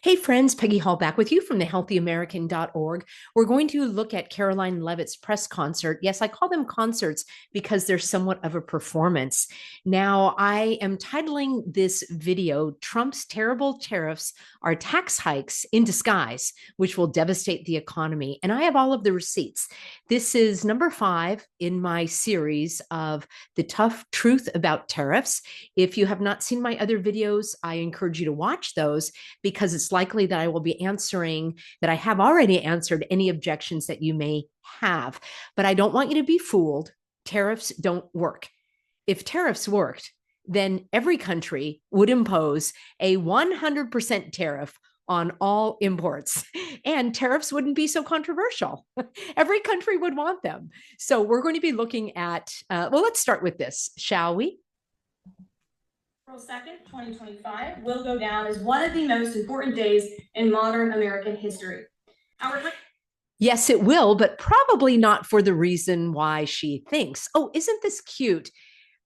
Hey friends, Peggy Hall back with you from thehealthyamerican.org. We're going to look at Caroline Leavitt's press concert. Yes, I call them concerts because they're somewhat of a performance. Now, I am titling this video, Trump's Terrible Tariffs Are Tax Hikes in Disguise, which will devastate the economy. And I have all of the receipts. This is number 5 in my series of The Tough Truth About Tariffs. If you have not seen my other videos, I encourage you to watch those because it's likely that I will be answering, that I have already answered any objections that you may have. But I don't want you to be fooled. Tariffs don't work. If tariffs worked, then every country would impose a 100% tariff on all imports, and tariffs wouldn't be so controversial. Every country would want them. So we're going to be looking at, well, let's start with this, shall we? April 2nd, 2025 will go down as one of the most important days in modern American history. Yes, it will, but probably not for the reason why she thinks. Oh, isn't this cute?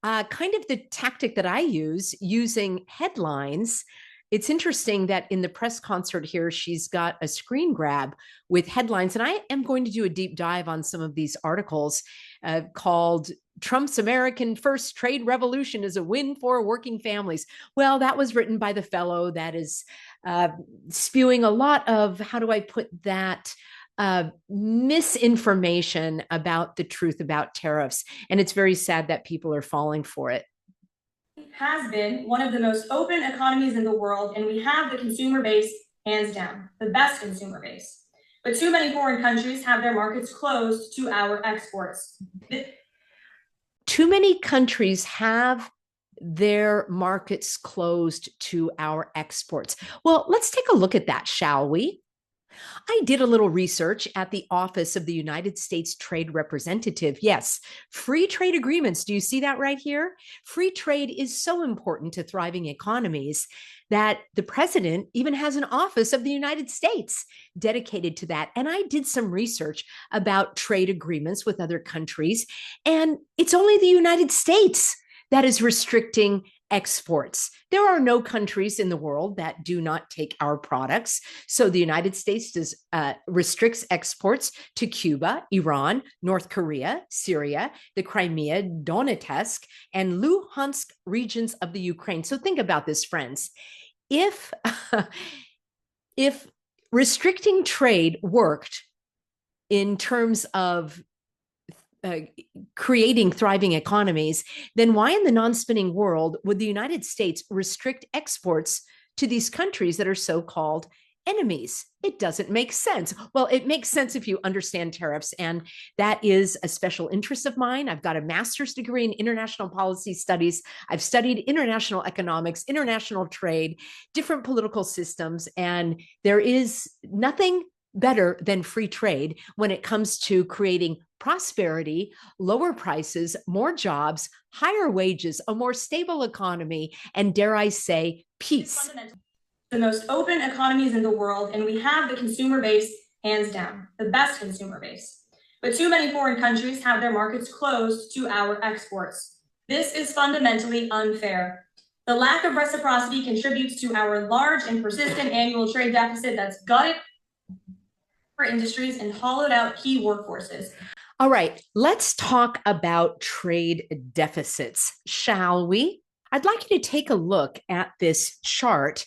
Kind of the tactic that I use using headlines. It's interesting that in the press concert here, she's got a screen grab with headlines. And I am going to do a deep dive on some of these articles called Trump's American First Trade Revolution is a Win for Working Families. Well, that was written by the fellow that is spewing a lot of, how do I put that, misinformation about the truth about tariffs. And it's very sad that people are falling for it. Has been one of the most open economies in the world, and we have the consumer base hands down, the best consumer base. But too many foreign countries have their markets closed to our exports. Too many countries have their markets closed to our exports. Well, let's take a look at that, shall we? I did a little research at the Office of the United States Trade Representative. Yes, free trade agreements. Do you see that right here? Free trade is so important to thriving economies that the president even has an Office of the United States dedicated to that. And I did some research about trade agreements with other countries, and it's only the United States that is restricting exports. There are no countries in the world that do not take our products. So the United States restricts exports to Cuba, Iran, North Korea, Syria, the Crimea, Donetsk, and Luhansk regions of the Ukraine. So think about this, friends. If restricting trade worked in terms of creating thriving economies, then why in the non-spinning world would the United States restrict exports to these countries that are so-called enemies? It doesn't make sense. Well, it makes sense if you understand tariffs, and that is a special interest of mine. I've got a master's degree in international policy studies. I've studied international economics, international trade, different political systems, and there is nothing better than free trade when it comes to creating prosperity, lower prices, more jobs, higher wages, a more stable economy, and dare I say, peace. The most open economies in the world, and we have the consumer base hands down, the best consumer base. But too many foreign countries have their markets closed to our exports. This is fundamentally unfair. The lack of reciprocity contributes to our large and persistent annual trade deficit that's gutted for industries and hollowed out key workforces. All right, let's talk about trade deficits, shall we? I'd like you to take a look at this chart,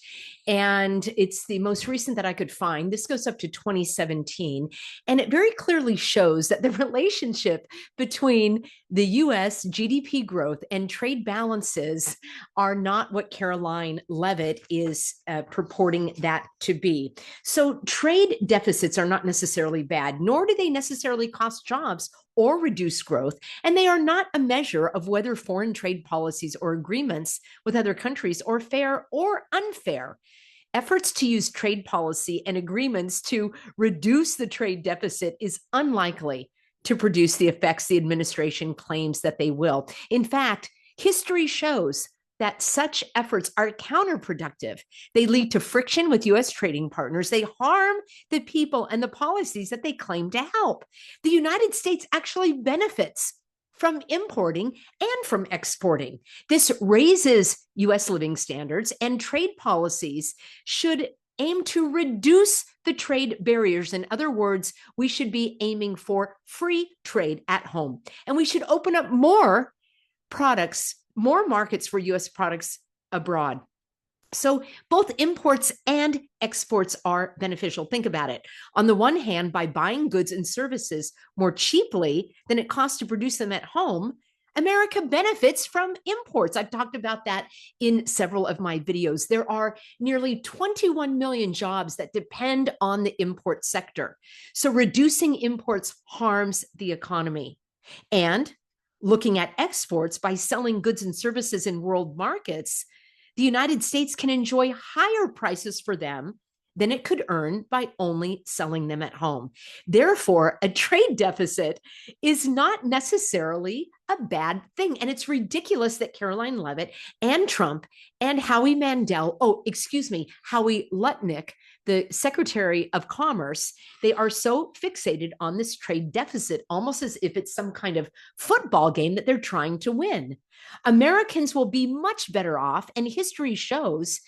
and it's the most recent that I could find. This goes up to 2017, and it very clearly shows that the relationship between the US GDP growth and trade balances are not what Caroline Leavitt is purporting that to be. So trade deficits are not necessarily bad, nor do they necessarily cost jobs or reduce growth, and they are not a measure of whether foreign trade policies or agreements with other countries are fair or unfair. Efforts to use trade policy and agreements to reduce the trade deficit is unlikely to produce the effects the administration claims that they will. In fact, history shows that such efforts are counterproductive. They lead to friction with US trading partners. They harm the people and the policies that they claim to help. The United States actually benefits from importing and from exporting. This raises US living standards, and trade policies should aim to reduce the trade barriers. In other words, we should be aiming for free trade at home. And we should open up more products, more markets for US products abroad. So both imports and exports are beneficial. Think about it. On the one hand, by buying goods and services more cheaply than it costs to produce them at home, America benefits from imports. I've talked about that in several of my videos. There are nearly 21 million jobs that depend on the import sector. So reducing imports harms the economy. And looking at exports, by selling goods and services in world markets, the United States can enjoy higher prices for them than it could earn by only selling them at home. Therefore, a trade deficit is not necessarily a bad thing. And it's ridiculous that Caroline Leavitt and Trump and Howie Lutnick, the Secretary of Commerce, they are so fixated on this trade deficit, almost as if it's some kind of football game that they're trying to win. Americans will be much better off, and history shows,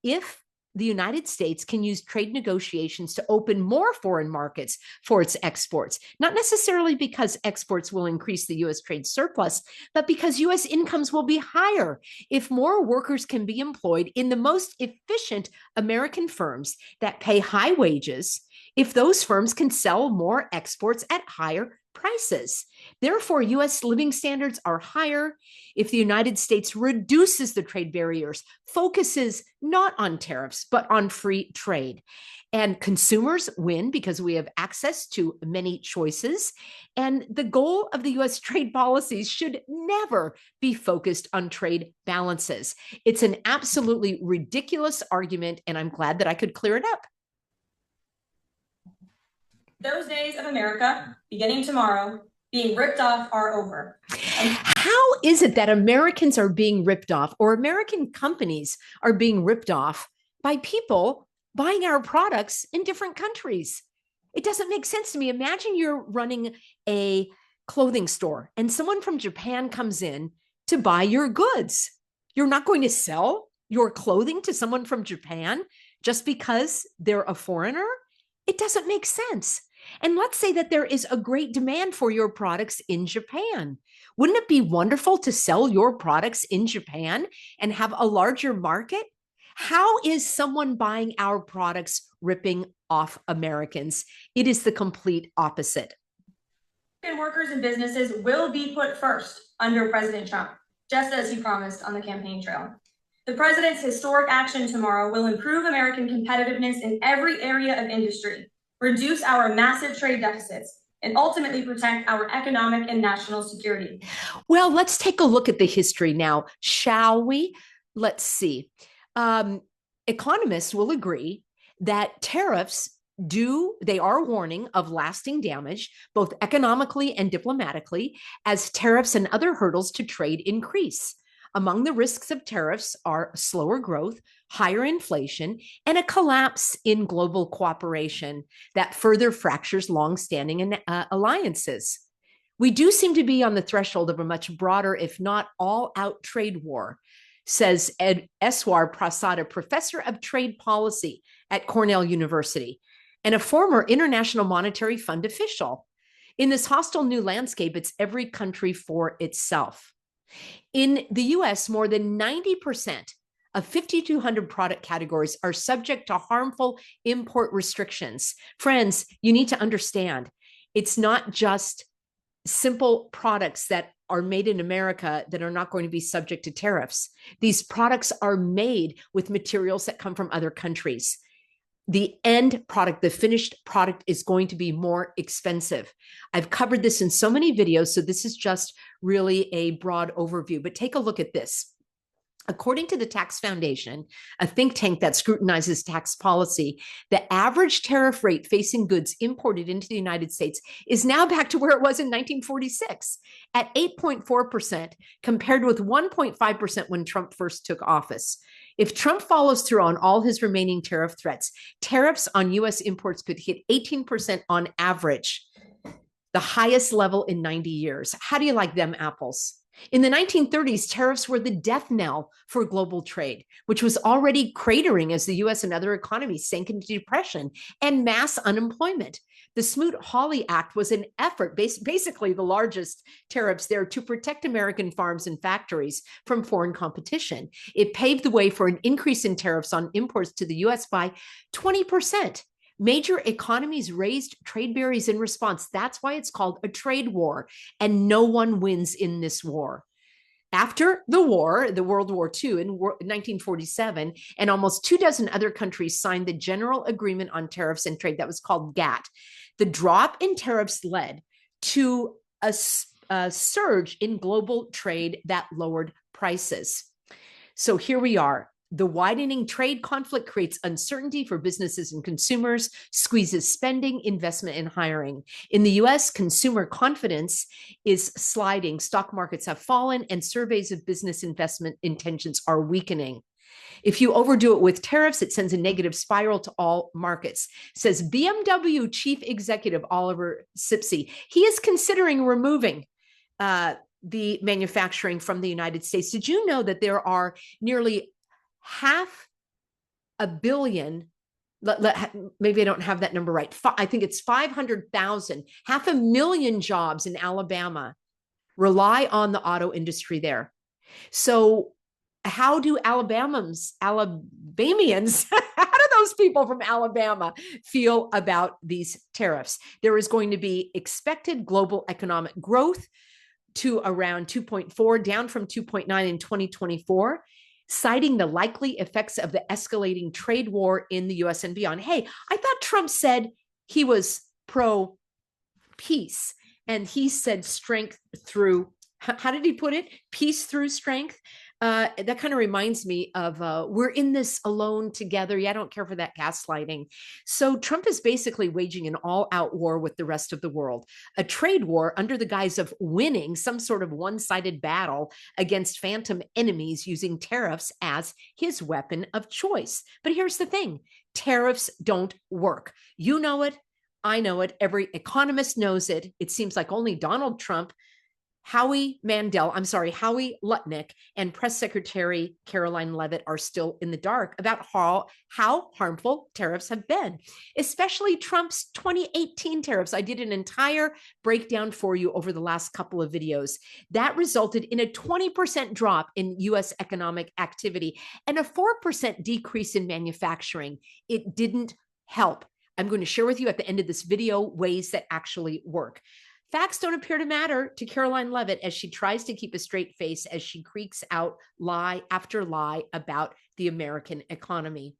if the United States can use trade negotiations to open more foreign markets for its exports, not necessarily because exports will increase the US trade surplus, but because US incomes will be higher if more workers can be employed in the most efficient American firms that pay high wages, if those firms can sell more exports at higher prices. Therefore, US living standards are higher if the United States reduces the trade barriers, focuses not on tariffs, but on free trade. And consumers win because we have access to many choices. And the goal of the US trade policies should never be focused on trade balances. It's an absolutely ridiculous argument, and I'm glad that I could clear it up. Those days of America, beginning tomorrow, being ripped off are over. How is it that Americans are being ripped off, or American companies are being ripped off by people buying our products in different countries? It doesn't make sense to me. Imagine you're running a clothing store and someone from Japan comes in to buy your goods. You're not going to sell your clothing to someone from Japan just because they're a foreigner? It doesn't make sense. And let's say that there is a great demand for your products in Japan. Wouldn't it be wonderful to sell your products in Japan and have a larger market? How is someone buying our products ripping off Americans? It is the complete opposite. American workers and businesses will be put first under President Trump, just as he promised on the campaign trail. The president's historic action tomorrow will improve American competitiveness in every area of industry, reduce our massive trade deficits, and ultimately protect our economic and national security. Well, let's take a look at the history now, shall we? Let's see. Economists will agree that tariffs they are a warning of lasting damage, both economically and diplomatically, as tariffs and other hurdles to trade increase. Among the risks of tariffs are slower growth, higher inflation, and a collapse in global cooperation that further fractures longstanding alliances. We do seem to be on the threshold of a much broader, if not all-out trade war, says Eswar Prasad, a professor of trade policy at Cornell University and a former International Monetary Fund official. In this hostile new landscape, it's every country for itself. In the US, more than 90% of 5,200 product categories are subject to harmful import restrictions. Friends, you need to understand, it's not just simple products that are made in America that are not going to be subject to tariffs. These products are made with materials that come from other countries. The end product, the finished product, is going to be more expensive. I've covered this in so many videos, so this is just really a broad overview, but take a look at this. According to the Tax Foundation, a think tank that scrutinizes tax policy, the average tariff rate facing goods imported into the United States is now back to where it was in 1946 at 8.4%, compared with 1.5% when Trump first took office. If Trump follows through on all his remaining tariff threats, tariffs on US imports could hit 18% on average, the highest level in 90 years. How do you like them apples? In the 1930s, tariffs were the death knell for global trade, which was already cratering as the US and other economies sank into depression and mass unemployment. The Smoot-Hawley Act was an effort, basically the largest tariffs there, to protect American farms and factories from foreign competition. It paved the way for an increase in tariffs on imports to the US by 20%. Major economies raised trade barriers in response. That's why it's called a trade war, and no one wins in this war. After the war, the World War II in 1947, and almost 24 other countries signed the General Agreement on Tariffs and Trade that was called GATT. The drop in tariffs led to a surge in global trade that lowered prices. So here we are. The widening trade conflict creates uncertainty for businesses and consumers, squeezes spending, investment, and hiring. In the US, consumer confidence is sliding. Stock markets have fallen, and surveys of business investment intentions are weakening. If you overdo it with tariffs, it sends a negative spiral to all markets, says BMW Chief Executive Oliver Sipsey. He is considering removing the manufacturing from the United States. Did you know that there are nearly 500 million, maybe I don't have that number right. I think it's 500,000, 500,000 jobs in Alabama rely on the auto industry there. So how do Alabamians, how do those people from Alabama feel about these tariffs? There is going to be expected global economic growth to around 2.4, down from 2.9 in 2024. Citing the likely effects of the escalating trade war in the US and beyond. Hey, I thought Trump said he was pro-peace, and he said strength through, how did he put it? Peace through strength. That kind of reminds me of we're in this alone together. Yeah, I don't care for that gaslighting. So Trump is basically waging an all-out war with the rest of the world, a trade war under the guise of winning some sort of one-sided battle against phantom enemies using tariffs as his weapon of choice. But here's the thing, tariffs don't work. You know it. I know it. Every economist knows it. It seems like only Donald Trump, Howie Lutnick, and Press Secretary Caroline Leavitt are still in the dark about how harmful tariffs have been, especially Trump's 2018 tariffs. I did an entire breakdown for you over the last couple of videos. That resulted in a 20% drop in U.S. economic activity and a 4% decrease in manufacturing. It didn't help. I'm going to share with you at the end of this video ways that actually work. Facts don't appear to matter to Caroline Leavitt as she tries to keep a straight face as she creaks out lie after lie about the American economy.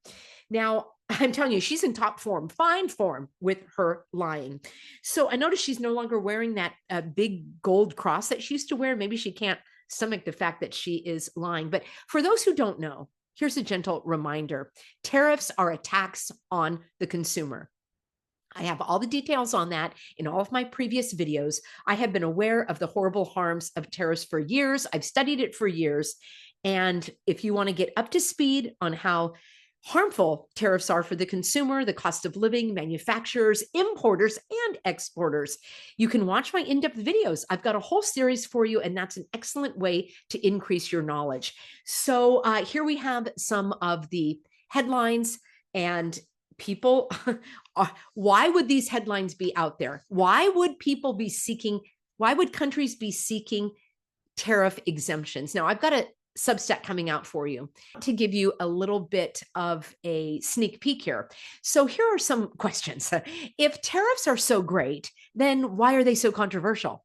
Now, I'm telling you, she's in top form, fine form with her lying. So I noticed she's no longer wearing that big gold cross that she used to wear. Maybe she can't stomach the fact that she is lying. But for those who don't know, here's a gentle reminder. Tariffs are a tax on the consumer. I have all the details on that in all of my previous videos. I have been aware of the horrible harms of tariffs for years. I've studied it for years. And if you want to get up to speed on how harmful tariffs are for the consumer, the cost of living, manufacturers, importers, and exporters, you can watch my in-depth videos. I've got a whole series for you, and that's an excellent way to increase your knowledge. So here we have some of the headlines, and people, why would these headlines be out there? Why would countries be seeking tariff exemptions? Now, I've got a Substack coming out for you to give you a little bit of a sneak peek here. So here are some questions. If tariffs are so great, then why are they so controversial?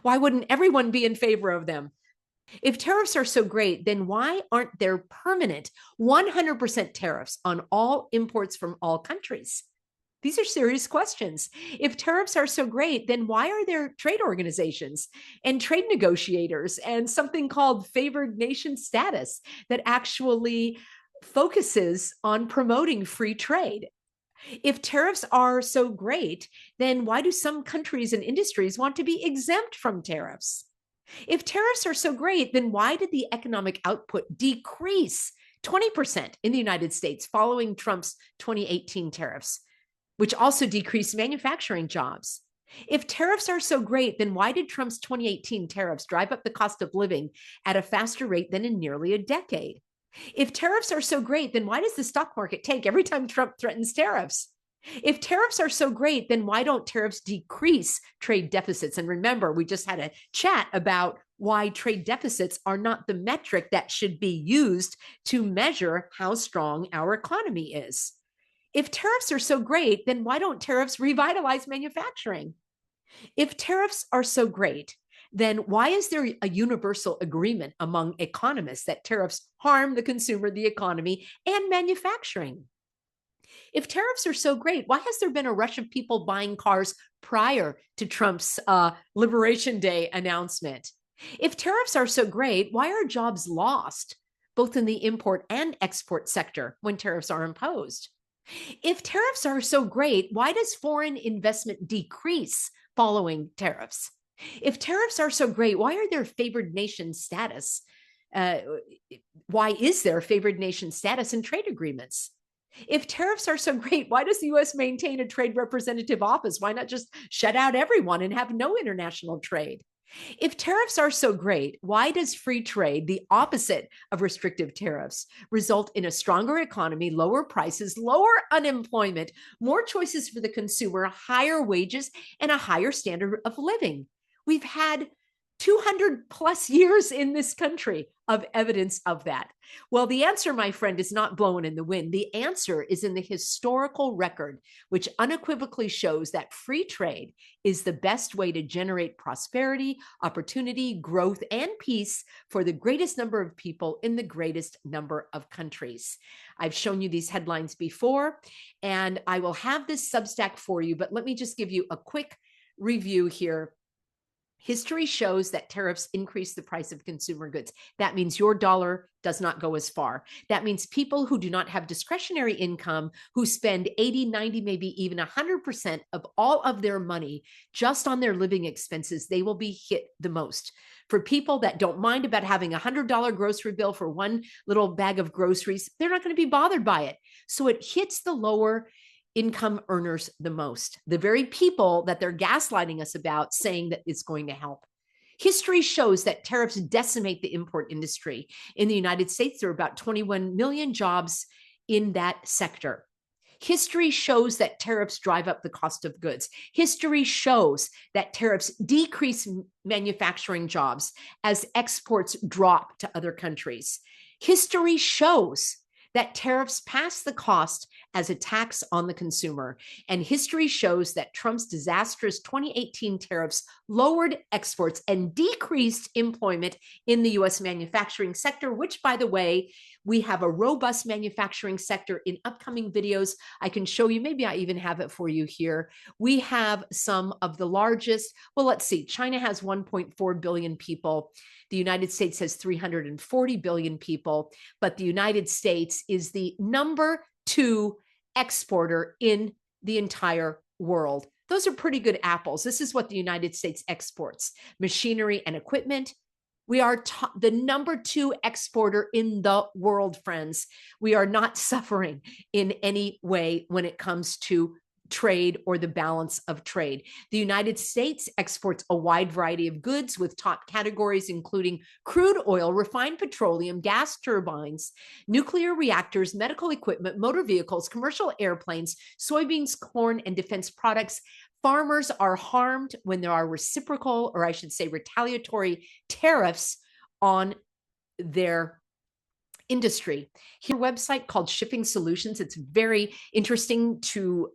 Why wouldn't everyone be in favor of them? If tariffs are so great, then why aren't there permanent 100% tariffs on all imports from all countries? These are serious questions. If tariffs are so great, then why are there trade organizations and trade negotiators and something called favored nation status that actually focuses on promoting free trade? If tariffs are so great, then why do some countries and industries want to be exempt from tariffs? If tariffs are so great, then why did the economic output decrease 20% in the United States following Trump's 2018 tariffs, which also decreased manufacturing jobs? If tariffs are so great, then why did Trump's 2018 tariffs drive up the cost of living at a faster rate than in nearly a decade? If tariffs are so great, then why does the stock market tank every time Trump threatens tariffs? If tariffs are so great, then why don't tariffs decrease trade deficits? And remember, we just had a chat about why trade deficits are not the metric that should be used to measure how strong our economy is. If tariffs are so great, then why don't tariffs revitalize manufacturing? If tariffs are so great, then why is there a universal agreement among economists that tariffs harm the consumer, the economy, and manufacturing? If tariffs are so great, why has there been a rush of people buying cars prior to Trump's Liberation Day announcement? If tariffs are so great, why are jobs lost, both in the import and export sector, when tariffs are imposed? If tariffs are so great, why does foreign investment decrease following tariffs? If tariffs are so great, why are there favored nation status? Uh, why is there favored nation status in trade agreements? If tariffs are so great, why does the US maintain a trade representative office? Why not just shut out everyone and have no international trade? If tariffs are so great, why does free trade, the opposite of restrictive tariffs, result in a stronger economy, lower prices, lower unemployment, more choices for the consumer, higher wages, and a higher standard of living? We've had 200 plus years in this country of evidence of that. Well, the answer, my friend, is not blowing in the wind. The answer is in the historical record, which unequivocally shows that free trade is the best way to generate prosperity, opportunity, growth, and peace for the greatest number of people in the greatest number of countries. I've shown you these headlines before, and I will have this Substack for you, but let me just give you a quick review here. History shows that tariffs increase the price of consumer goods. That means your dollar does not go as far. That means people who do not have discretionary income, who spend 80, 90, maybe even 100% of all of their money just on their living expenses, they will be hit the most. For people that don't mind about having a $100 grocery bill for one little bag of groceries, they're not going to be bothered by it. So it hits the lower income earners the most, the very people that they're gaslighting us about, saying that it's going to help. History shows that tariffs decimate the import industry. In the United States, there are about 21 million jobs in that sector. History shows that tariffs drive up the cost of goods. History shows that tariffs decrease manufacturing jobs as exports drop to other countries. History shows that tariffs pass the cost as a tax on the consumer. And history shows that Trump's disastrous 2018 tariffs lowered exports and decreased employment in the US manufacturing sector, which, by the way, we have a robust manufacturing sector. In upcoming videos, I can show you, maybe I even have it for you here. We have some of the largest, well, let's see, China has 1.4 billion people. The United States has 340 billion people, but the United States is the number 2 exporter in the entire world. Those are pretty good apples. This is what the United States exports: machinery and equipment. We are the number 2 exporter in the world, friends. We are not suffering in any way when it comes to trade or the balance of trade. The United States exports a wide variety of goods with top categories including crude oil, refined petroleum, gas turbines, nuclear reactors, medical equipment, motor vehicles, commercial airplanes, soybeans, corn, and defense products. Farmers are harmed when there are reciprocal, or I should say retaliatory, tariffs on their industry. Here, a website called Shipping Solutions. It's very interesting to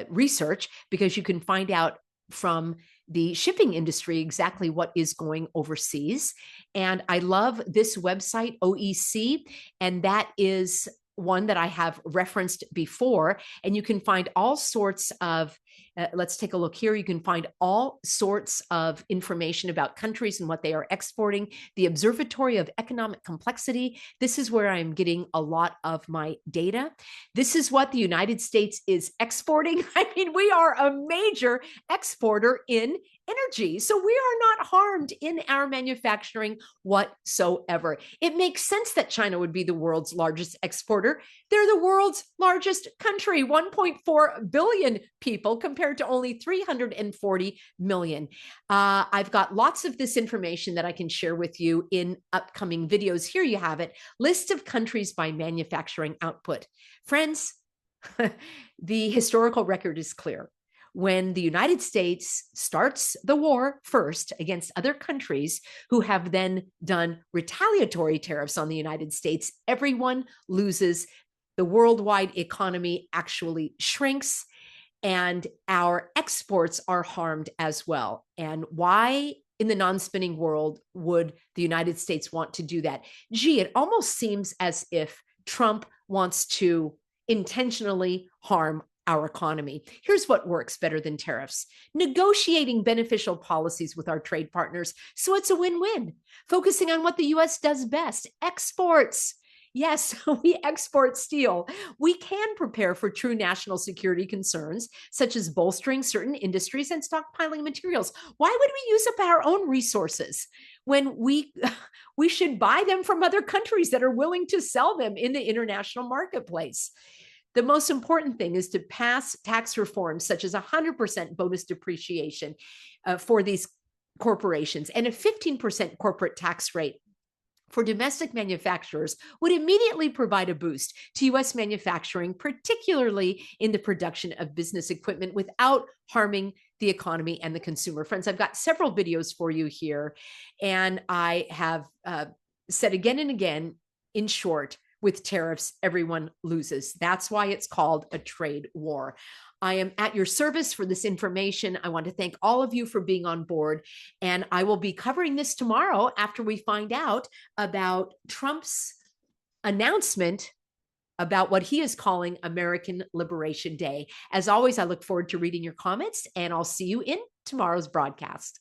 research because you can find out from the shipping industry exactly what is going overseas. And I love this website, OEC, and that is one that I have referenced before. And you can find all sorts of, let's take a look here. You can find all sorts of information about countries and what they are exporting. The Observatory of Economic Complexity. This is where I'm getting a lot of my data. This is what the United States is exporting. I mean, we are a major exporter in energy. So we are not harmed in our manufacturing whatsoever. It makes sense that China would be the world's largest exporter. They're the world's largest country, 1.4 billion people compared to only 340 million. I've got lots of this information that I can share with you in upcoming videos. Here you have it, list of countries by manufacturing output. Friends, the historical record is clear. When the United States starts the war first against other countries who have then done retaliatory tariffs on the United States, everyone loses. The worldwide economy actually shrinks, and our exports are harmed as well. And why in the non-spinning world would the United States want to do that? Gee, it almost seems as if Trump wants to intentionally harm our economy. Here's what works better than tariffs: negotiating beneficial policies with our trade partners so it's a win-win, focusing on what the US does best, exports. Yes, we export steel. We can prepare for true national security concerns, such as bolstering certain industries and stockpiling materials. Why would we use up our own resources when we should buy them from other countries that are willing to sell them in the international marketplace? The most important thing is to pass tax reforms such as 100% bonus depreciation for these corporations, and a 15% corporate tax rate for domestic manufacturers would immediately provide a boost to U.S. manufacturing, particularly in the production of business equipment, without harming the economy and the consumer. Friends, I've got several videos for you here, and I have said again and again, in short, with tariffs, everyone loses. That's why it's called a trade war. I am at your service for this information. I want to thank all of you for being on board, and I will be covering this tomorrow after we find out about Trump's announcement about what he is calling American Liberation Day. As always, I look forward to reading your comments, and I'll see you in tomorrow's broadcast.